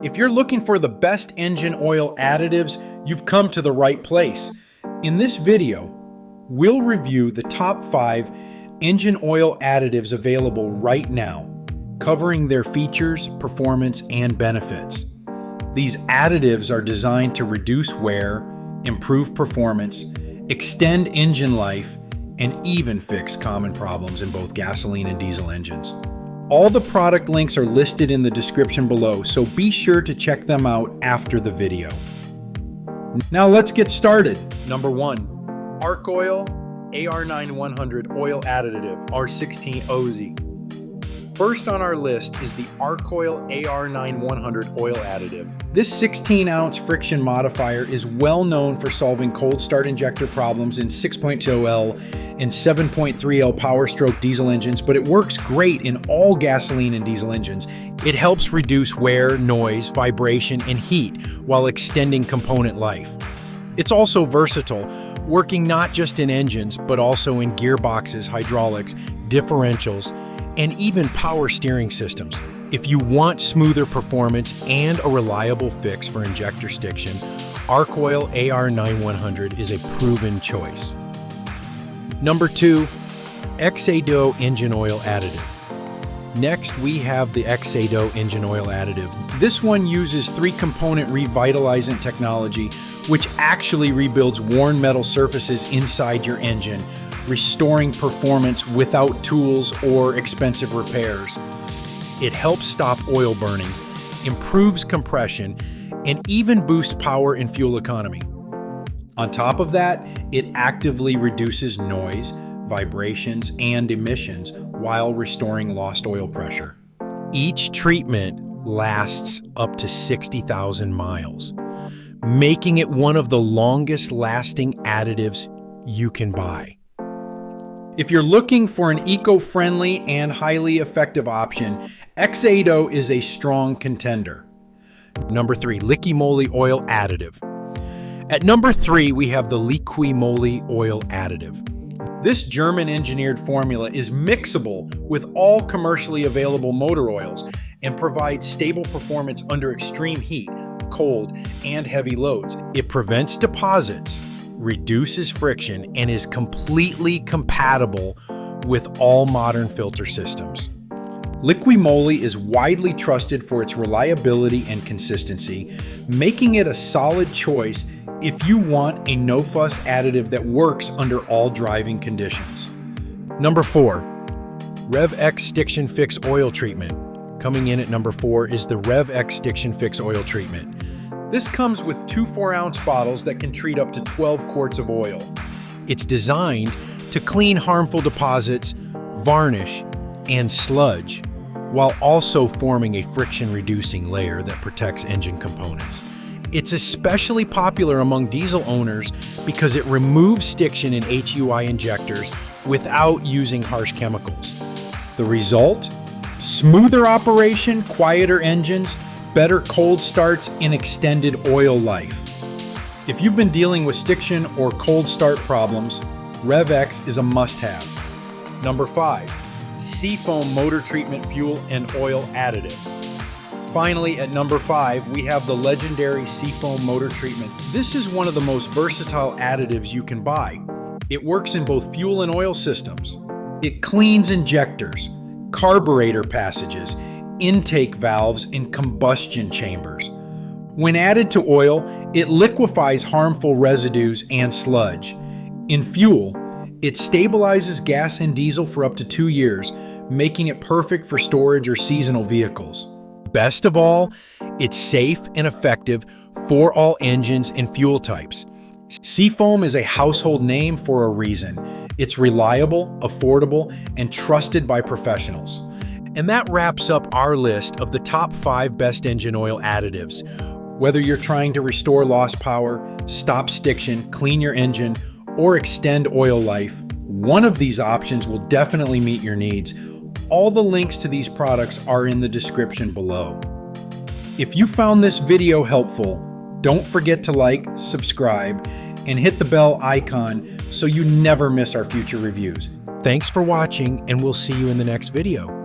If you're looking for the best engine oil additives, you've come to the right place. In this video, we'll review the top 5 engine oil additives available right now, covering their features, performance, and benefits. These additives are designed to reduce wear, improve performance, extend engine life, and even fix common problems in both gasoline and diesel engines. All the product links are listed in the description below, so be sure to check them out after the video. Now let's get started. Number 1, Arc Oil AR9100 Oil Additive R16OZ. First on our list is the Arc Oil AR9100 Oil Additive. This 16-ounce friction modifier is well known for solving cold start injector problems in 6.0L and 7.3L Power Stroke diesel engines, but it works great in all gasoline and diesel engines. It helps reduce wear, noise, vibration, and heat while extending component life. It's also versatile, working not just in engines, but also in gearboxes, hydraulics, differentials, and even power steering systems. If you want smoother performance and a reliable fix for injector stiction, Arc Oil AR9100 is a proven choice. Number 2, Xado Engine Oil Additive. Next, we have the Xado Engine Oil Additive. This one uses 3-component revitalizant technology, which actually rebuilds worn metal surfaces inside your engine, restoring performance without tools or expensive repairs. It helps stop oil burning, improves compression, and even boosts power and fuel economy. On top of that, it actively reduces noise, vibrations, and emissions while restoring lost oil pressure. Each treatment lasts up to 60,000 miles, making it one of the longest lasting additives you can buy. If you're looking for an eco-friendly and highly effective option, Xado is a strong contender. Number 3, Liqui Moly Oil Additive. At number 3, we have the Liqui Moly Oil Additive. This German-engineered formula is mixable with all commercially available motor oils and provides stable performance under extreme heat, cold, and heavy loads. It prevents deposits, reduces friction, and is completely compatible with all modern filter systems. Liqui Moly is widely trusted for its reliability and consistency, making it a solid choice if you want a no-fuss additive that works under all driving conditions. Number 4, RevX Stiction Fix Oil Treatment. Coming in at number 4 is the RevX Stiction Fix Oil Treatment. This comes with 2 4-ounce bottles that can treat up to 12 quarts of oil. It's designed to clean harmful deposits, varnish, and sludge, while also forming a friction-reducing layer that protects engine components. It's especially popular among diesel owners because it removes stiction in HUI injectors without using harsh chemicals. The result? Smoother operation, quieter engines, better cold starts, and extended oil life. If you've been dealing with stiction or cold start problems, RevX is a must-have. Number 5, Seafoam Motor Treatment Fuel and Oil Additive. Finally, at number 5, we have the legendary Seafoam Motor Treatment. This is one of the most versatile additives you can buy. It works in both fuel and oil systems. It cleans injectors, carburetor passages, intake valves, and combustion chambers. When added to oil, it liquefies harmful residues and sludge. In fuel, it stabilizes gas and diesel for up to 2 years, making it perfect for storage or seasonal vehicles. Best of all, it's safe and effective for all engines and fuel types. Seafoam is a household name for a reason. It's reliable, affordable, and trusted by professionals. And that wraps up our list of the top 5 best engine oil additives. Whether you're trying to restore lost power, stop stiction, clean your engine, or extend oil life, one of these options will definitely meet your needs. All the links to these products are in the description below. If you found this video helpful, don't forget to like, subscribe, and hit the bell icon so you never miss our future reviews. Thanks for watching, and we'll see you in the next video.